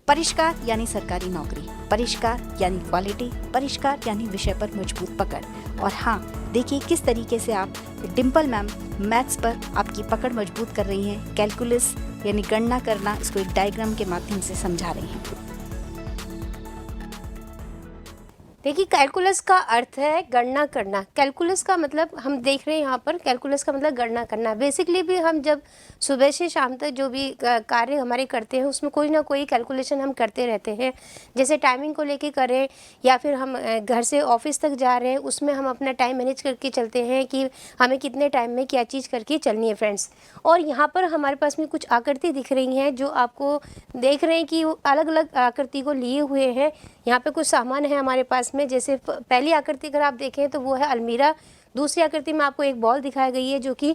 परिष्कार यानी सरकारी नौकरी, परिष्कार यानी क्वालिटी, परिष्कार यानी विषय पर मजबूत पकड़। और हाँ, देखिए किस तरीके से आप डिम्पल मैम मैथ्स पर आपकी पकड़ मजबूत कर रही हैं। कैलकुलस यानी गणना करना, इसको एक डायग्राम के माध्यम से समझा रही हैं। देखिए, कैलकुलस का अर्थ है गणना करना। कैलकुलस का मतलब हम देख रहे हैं यहाँ पर, कैलकुलस का मतलब गणना करना। बेसिकली भी हम जब सुबह से शाम तक जो भी कार्य हमारे करते हैं उसमें कोई ना कोई कैलकुलेशन हम करते रहते हैं। जैसे टाइमिंग को लेके करें या फिर हम घर से ऑफिस तक जा रहे हैं, उसमें हम अपना टाइम मैनेज करके चलते हैं कि हमें कितने टाइम में क्या चीज़ करके चलनी है फ्रेंड्स। और यहाँ पर हमारे पास में कुछ आकृति दिख रही हैं जो आपको देख रहे हैं कि वो अलग अलग आकृति को लिए हुए हैं। यहाँ पे कुछ सामान है हमारे पास में। जैसे पहली आकृति अगर आप देखें तो वो है अलमीरा। दूसरी आकृति में आपको एक बॉल दिखाई गई है जो कि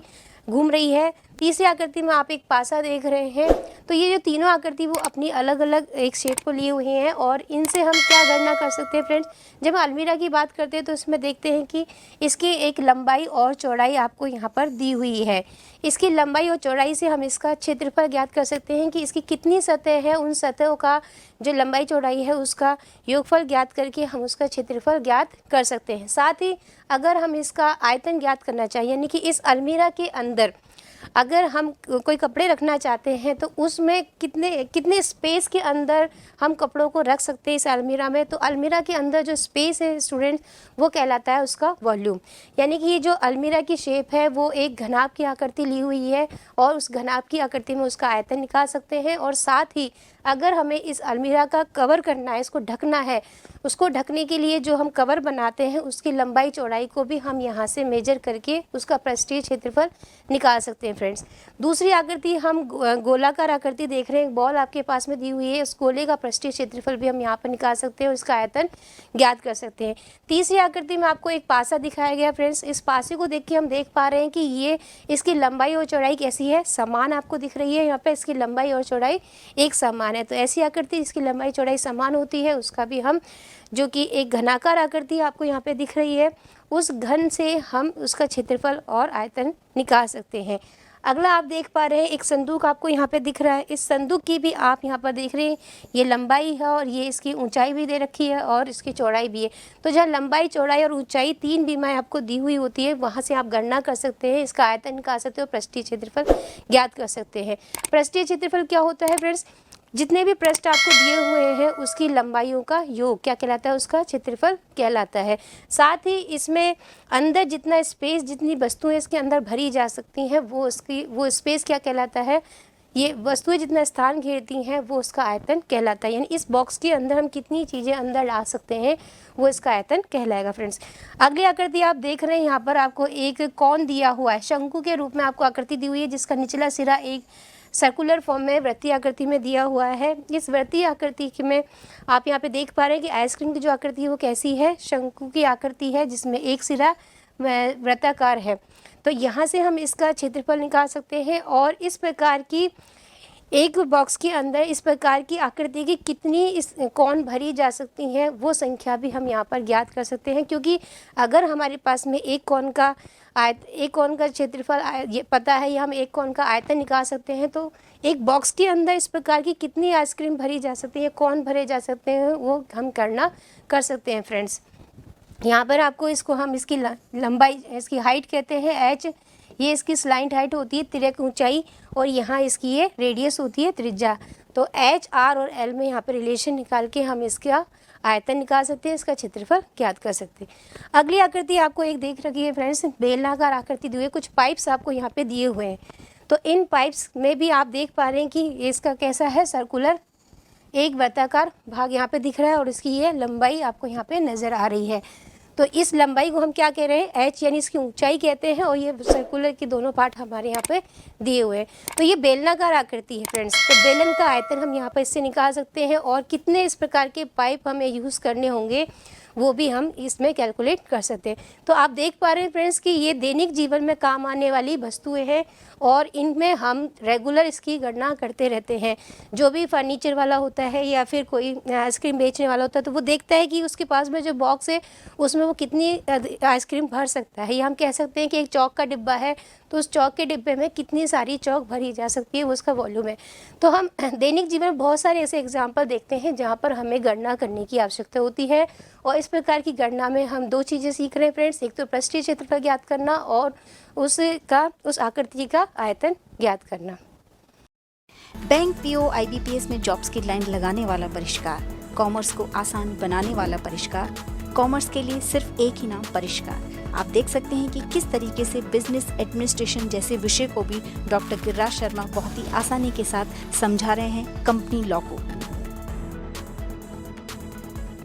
घूम रही है। तीसरी आकृति में आप एक पासा देख रहे हैं। तो ये जो तीनों आकृति वो अपनी अलग अलग एक शेप को लिए हुए हैं और इनसे हम क्या गणना कर सकते हैं फ्रेंड्स। जब अलमीरा की बात करते हैं तो इसमें देखते हैं कि इसकी एक लंबाई और चौड़ाई आपको यहाँ पर दी हुई है। इसकी लंबाई और चौड़ाई से हम इसका क्षेत्रफल ज्ञात कर सकते हैं कि इसकी कितनी सतह है। उन सतहों का जो लंबाई चौड़ाई है उसका योगफल ज्ञात करके हम उसका क्षेत्रफल ज्ञात कर सकते हैं। साथ ही अगर हम इसका आयतन ज्ञात करना चाहिए, यानी कि इस अलमीरा के अंदर अगर हम कोई कपड़े रखना चाहते हैं तो उसमें कितने स्पेस के अंदर हम कपड़ों को रख सकते हैं इस अलमीरा में। तो अलमीरा के अंदर जो स्पेस है स्टूडेंट, वो कहलाता है उसका वॉल्यूम। यानी कि ये जो अलमीरा की शेप है वो एक घनाभ की आकृति ली हुई है और उस घनाभ की आकृति में उसका आयतन निकाल सकते हैं। और साथ ही अगर हमें इस अलमीरा का कवर करना है, इसको ढकना है, उसको ढकने के लिए जो हम कवर बनाते हैं उसकी लंबाई चौड़ाई को भी हम यहाँ से मेजर करके उसका पृष्ठीय क्षेत्रफल निकाल सकते हैं फ्रेंड्स। दूसरी आकृति हम गोलाकार आकृति देख रहे हैं, बॉल आपके पास में दी हुई है। उस गोले का पृष्ठीय क्षेत्रफल भी हम यहाँ पर निकाल सकते हैं और इसका आयतन ज्ञात कर सकते हैं। तीसरी आकृति में आपको एक पासा दिखाया गया फ्रेंड्स। इस पासे को देख के हम देख पा रहे हैं कि ये इसकी लंबाई और चौड़ाई कैसी है, समान आपको दिख रही है। यहाँ पे इसकी लंबाई और चौड़ाई एक समान है। तो ऐसी आकृति इसकी लंबाई चौड़ाई समान होती है, उसका भी हम, जो कि एक घनाकार आकृति आपको यहाँ पे दिख रही है, उस घन से हम उसका क्षेत्रफल और आयतन निकाल सकते हैं। अगला आप देख पा रहे हैं एक संदूक आपको यहाँ पे दिख रहा है। इस संदूक की भी आप यहाँ पर देख रहे हैं, ये लंबाई है और ये इसकी ऊंचाई भी दे रखी है और इसकी चौड़ाई भी है। तो जहाँ लंबाई, चौड़ाई और ऊंचाई तीन बीमाएँ आपको दी हुई होती है, वहाँ से आप गणना कर सकते हैं, इसका आयतन निकाल सकते हो, पृष्ठीय क्षेत्रफल ज्ञात कर सकते हैं। पृष्ठीय क्षेत्रफल क्या होता है फ्रेंड्स? जितने भी पृष्ठ आपको दिए हुए हैं उसकी लंबाइयों का योग क्या कहलाता है, उसका क्षेत्रफल कहलाता है। साथ ही इसमें अंदर जितना स्पेस, जितनी वस्तुएं इसके अंदर भरी जा सकती हैं वो स्पेस क्या कहलाता है, ये वस्तुएं जितना स्थान घेरती हैं वो उसका आयतन कहलाता है। यानी इस बॉक्स के अंदर हम कितनी चीज़ें अंदर ला सकते हैं वो इसका आयतन कहलाएगा फ्रेंड्स। अगली आकृति आप देख रहे हैं, यहाँ पर आपको एक कौन दिया हुआ है, शंकु के रूप में आपको आकृति दी हुई है जिसका निचला सिरा एक सर्कुलर फॉर्म में वृत्तीय आकृति में दिया हुआ है। इस वृत्तीय आकृति में आप यहाँ पे देख पा रहे हैं कि आइसक्रीम की जो आकृति है वो कैसी है, शंकु की आकृति है जिसमें एक सिरा वृत्ताकार है। तो यहाँ से हम इसका क्षेत्रफल निकाल सकते हैं और इस प्रकार की एक बॉक्स के अंदर इस प्रकार की आकृति की कितनी इस कौन भरी जा सकती हैं वो संख्या भी हम यहाँ पर ज्ञात कर सकते हैं। क्योंकि अगर हमारे पास में एक कौन का क्षेत्रफल पता है या हम एक कौन का आयतन निकाल सकते हैं, तो एक बॉक्स के अंदर इस प्रकार की कितनी आइसक्रीम भरी जा सकती है, कौन भरे जा सकते हैं, वो हम गणना कर सकते हैं फ्रेंड्स। यहाँ पर आपको इसको हम इसकी लंबाई, इसकी हाइट कहते हैं h, ये इसकी स्लाइड हाइट होती है, तिर्यक ऊंचाई, और यहाँ इसकी ये रेडियस होती है, त्रिज्या। तो h, r और l में यहाँ पर रिलेशन निकाल के हम इसका आयतन निकाल सकते हैं, इसका क्षेत्रफल ज्ञात कर सकते हैं। अगली आकृति आपको एक देख रखी है फ्रेंड्स, बेलनाकार आकृति दी हुई है, कुछ पाइप्स आपको यहाँ पे दिए हुए हैं। तो इन पाइप्स में भी आप देख पा रहे हैं कि इसका कैसा है, सर्कुलर एक वृत्ताकार भाग यहाँ पे दिख रहा है और इसकी ये लंबाई आपको यहाँ पे नज़र आ रही है। तो इस लंबाई को हम क्या कह रहे हैं, h, यानी इसकी ऊंचाई कहते हैं, और ये सर्कुलर के दोनों पार्ट हमारे यहाँ पे दिए हुए हैं। तो ये बेलनाकार आकृति है फ्रेंड्स। तो बेलन का आयतन हम यहाँ पर इससे निकाल सकते हैं और कितने इस प्रकार के पाइप हमें यूज़ करने होंगे वो भी हम इसमें कैलकुलेट कर सकते हैं। तो आप देख पा रहे हैं फ्रेंड्स कि ये दैनिक जीवन में काम आने वाली वस्तुएं हैं और इनमें हम रेगुलर इसकी गणना करते रहते हैं। जो भी फर्नीचर वाला होता है या फिर कोई आइसक्रीम बेचने वाला होता है तो वो देखता है कि उसके पास में जो बॉक्स है उसमें वो कितनी आइसक्रीम भर सकता है, या हम कह सकते हैं कि एक चौक का डिब्बा है तो उस चौक के डिब्बे में कितनी सारी चौक भरी जा सकती है, वो उसका वॉल्यूम है। तो हम दैनिक जीवन में बहुत सारे ऐसे एग्जाम्पल देखते हैं जहाँ पर हमें गणना करने की आवश्यकता होती है, और इस प्रकार की गणना में हम दो चीज़ें सीख रहे हैं फ्रेंड्स। एक तो पृष्ठीय क्षेत्रफल ज्ञात करना और उस आकृति का आयतन ज्ञात करना। बैंक, पीओ, आईबीपीएस में जॉब्स की लाइन लगाने वाला परिष्कार, कॉमर्स को आसान बनाने वाला परिष्कार, कॉमर्स के लिए सिर्फ एक ही नाम परिष्कार। आप देख सकते हैं कि किस तरीके से बिजनेस एडमिनिस्ट्रेशन जैसे विषय को भी डॉक्टर गिरिराज शर्मा बहुत ही आसानी के साथ समझा रहे हैं कंपनी लॉ को।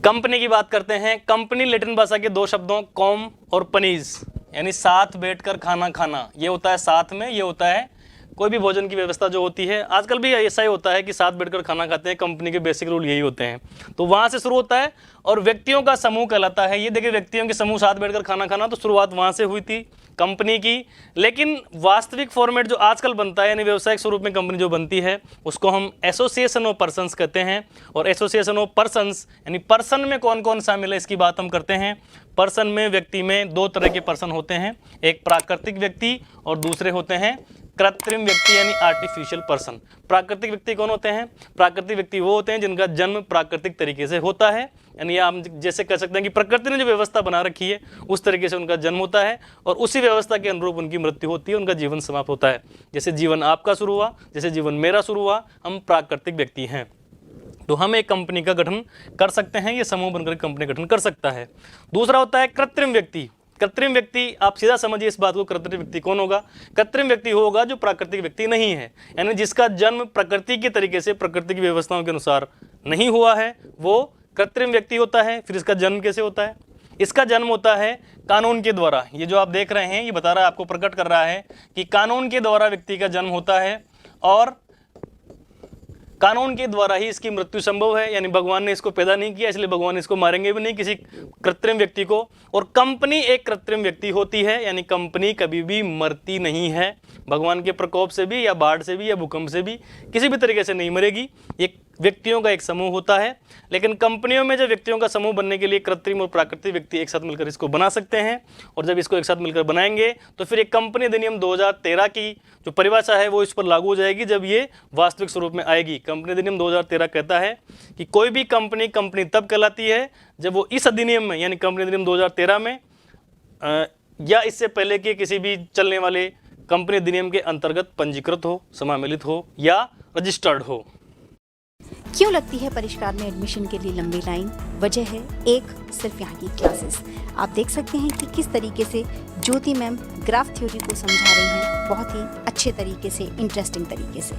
कंपनी की बात करते हैं। कंपनी लैटिन भाषा के दो शब्दों कॉम और पनीज यानी साथ बैठकर खाना खाना, ये होता है साथ में, ये होता है कोई भी भोजन की व्यवस्था जो होती है। आजकल भी ऐसा ही होता है कि साथ बैठकर खाना खाते हैं, कंपनी के बेसिक रूल यही होते हैं। तो वहाँ से शुरू होता है और व्यक्तियों का समूह कहलाता है। ये देखिए व्यक्तियों के समूह साथ बैठकर खाना खाना, तो शुरुआत वहाँ से हुई थी कंपनी की। लेकिन वास्तविक फॉर्मेट जो आजकल बनता है यानी व्यावसायिक स्वरूप में कंपनी जो बनती है उसको हम एसोसिएशन ऑफ पर्सन्स कहते हैं। और एसोसिएशन ऑफ पर्सन्स यानी पर्सन में कौन कौन शामिल है इसकी बात हम करते हैं। पर्सन में, व्यक्ति में दो तरह के पर्सन होते हैं, एक प्राकृतिक व्यक्ति और दूसरे होते हैं कृत्रिम व्यक्ति यानी आर्टिफिशियल पर्सन। प्राकृतिक व्यक्ति कौन होते हैं? प्राकृतिक व्यक्ति वो होते हैं जिनका जन्म प्राकृतिक तरीके से होता है, यानी आप जैसे कह सकते हैं कि प्रकृति ने जो व्यवस्था बना रखी है उस तरीके से उनका जन्म होता है और उसी व्यवस्था के अनुरूप उनकी मृत्यु होती है, उनका जीवन समाप्त होता है। जैसे जीवन आपका शुरू हुआ, जैसे जीवन मेरा शुरू हुआ, हम प्राकृतिक व्यक्ति हैं। तो हम एक कंपनी का गठन कर सकते हैं, ये समूह बनकर कंपनी गठन कर सकता है। दूसरा होता है कृत्रिम व्यक्ति। कृत्रिम व्यक्ति, आप सीधा समझिए इस बात को, कृत्रिम व्यक्ति कौन होगा? कृत्रिम व्यक्ति होगा जो प्राकृतिक व्यक्ति नहीं है, यानी जिसका जन्म प्रकृति के तरीके से, प्रकृति की व्यवस्थाओं के अनुसार नहीं हुआ है, वो कृत्रिम व्यक्ति होता है। फिर इसका जन्म कैसे होता है? इसका जन्म होता है कानून के द्वारा। ये जो आप देख रहे हैं ये बता रहा है, आपको प्रकट कर रहा है कि कानून के द्वारा व्यक्ति का जन्म होता है और कानून के द्वारा ही इसकी मृत्यु संभव है। यानी भगवान ने इसको पैदा नहीं किया, इसलिए भगवान इसको मारेंगे भी नहीं किसी कृत्रिम व्यक्ति को। और कंपनी एक कृत्रिम व्यक्ति होती है, यानी कंपनी कभी भी मरती नहीं है। भगवान के प्रकोप से भी या बाढ़ से भी या भूकंप से भी किसी भी तरीके से नहीं मरेगी। ये व्यक्तियों का एक समूह होता है। लेकिन कंपनियों में जब व्यक्तियों का समूह बनने के लिए कृत्रिम और प्राकृतिक व्यक्ति एक साथ मिलकर इसको बना सकते हैं, और जब इसको एक साथ मिलकर बनाएंगे तो फिर एक कंपनी अधिनियम 2013 की जो परिभाषा है वो इस पर लागू हो जाएगी जब ये वास्तविक स्वरूप में आएगी। कंपनी अधिनियम 2013 कहता है कि कोई भी कंपनी कंपनी तब कहलाती है जब वो इस अधिनियम में यानी कंपनी अधिनियम 2013 में या इससे पहले के किसी भी चलने वाले कंपनी अधिनियम के अंतर्गत पंजीकृत हो, समामेलित हो या रजिस्टर्ड हो। क्यों लगती है परिष्कार में एडमिशन के लिए लंबी लाइन? वजह है एक, सिर्फ यहाँ की क्लासेस। आप देख सकते हैं कि किस तरीके से ज्योति मैम ग्राफ थ्योरी को समझा रही हैं, बहुत ही अच्छे तरीके से, इंटरेस्टिंग तरीके से।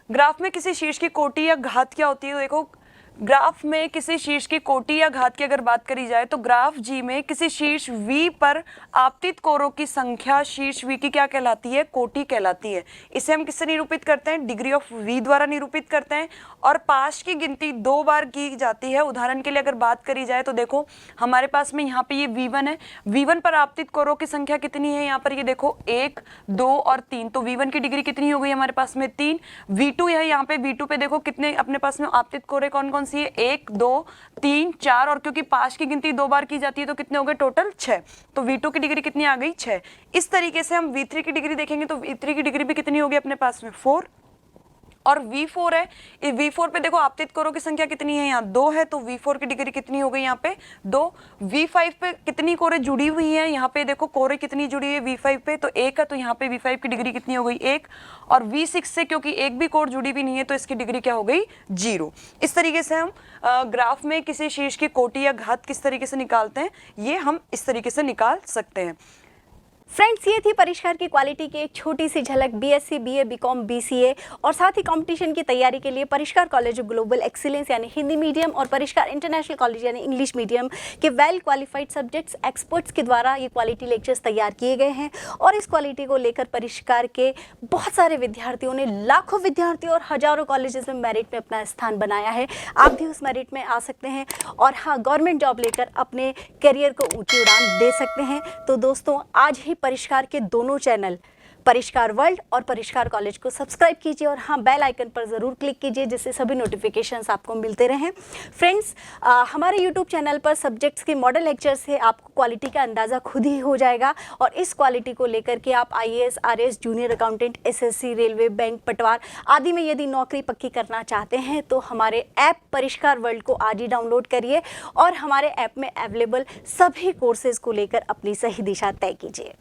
ग्राफ में किसी शीर्ष की कोटि या घात क्या होती है? देखो, ग्राफ में किसी शीर्ष की कोटि या घात की अगर बात करी जाए तो ग्राफ जी में किसी शीर्ष V पर आपतित कोरों की संख्या शीर्ष V की क्या कहलाती है? कोटि कहलाती है। इसे हम किससे निरूपित करते हैं? डिग्री ऑफ V द्वारा निरूपित करते हैं। और पाश की गिनती 2 बार की जाती है। उदाहरण के लिए अगर बात करी जाए तो देखो हमारे पास में यहाँ पे ये V1 है, V1 पर आपतित कोरों की संख्या कितनी है? यहाँ पर ये देखो 1, 2 और 3, तो V1 की डिग्री कितनी हो गई हमारे पास में? 3। V2 है, यहाँ पे V2 पे देखो कितने अपने पास में आपतित कोरे कौन कौन सी है? 1, 2, 3, 4, और क्योंकि पाश की गिनती 2 बार की जाती है तो कितने हो गए टोटल? 6। तो V2 की डिग्री कितनी आ गई? 6। इस तरीके से हम V3 की डिग्री देखेंगे तो V3 की डिग्री भी कितनी होगी अपने पास में? 4। और V4 है, V4 पे देखो आपतित कोरों की संख्या कितनी है? यहाँ 2 है, तो V4 की डिग्री कितनी हो गई यहाँ पे? 2। V5 पे कितनी कोरे जुड़ी हुई है? यहाँ पे देखो कोरे कितनी जुड़ी है V5 पे? तो 1 है, तो यहाँ पे V5 की डिग्री कितनी हो गई? 1। और V6 से क्योंकि एक भी कोर जुड़ी भी नहीं है तो इसकी डिग्री क्या हो गई? 0। इस तरीके से हम ग्राफ में किसी शीर्ष की कोटि या घात किस तरीके से निकालते हैं, ये हम इस तरीके से निकाल सकते हैं। फ्रेंड्स, ये थी परिष्कार की क्वालिटी की एक छोटी सी झलक। बीएससी, बीए, बीकॉम, बीसीए और साथ ही कंपटीशन की तैयारी के लिए परिष्कार कॉलेज ऑफ ग्लोबल एक्सीलेंस यानी हिंदी मीडियम और परिष्कार इंटरनेशनल कॉलेज यानी इंग्लिश मीडियम के वेल क्वालिफाइड सब्जेक्ट्स एक्सपर्ट्स के द्वारा ये क्वालिटी लेक्चर्स तैयार किए गए हैं। और इस क्वालिटी को लेकर परिष्कार के बहुत सारे विद्यार्थियों ने, लाखों विद्यार्थियों और हजारों कॉलेजेस में मेरिट में अपना स्थान बनाया है। आप भी उस मेरिट में आ सकते हैं और हाँ, गवर्नमेंट जॉब लेकर अपने करियर को ऊंची उड़ान दे सकते हैं। तो दोस्तों, आज ही परिष्कार के दोनों चैनल परिष्कार वर्ल्ड और परिष्कार कॉलेज को सब्सक्राइब कीजिए और हाँ बेल आइकन पर ज़रूर क्लिक कीजिए जिससे सभी नोटिफिकेशंस आपको मिलते रहें। फ्रेंड्स, हमारे यूट्यूब चैनल पर सब्जेक्ट्स के मॉडल लेक्चर से आपको क्वालिटी का अंदाज़ा खुद ही हो जाएगा और इस क्वालिटी को लेकर के आप IAS, RAS, junior accountant, SSC, railway, bank, पटवार आदि में यदि नौकरी पक्की करना चाहते हैं तो हमारे ऐप परिष्कार वर्ल्ड को आज ही डाउनलोड करिए और हमारे ऐप में अवेलेबल सभी कोर्सेज़ को लेकर अपनी सही दिशा तय कीजिए।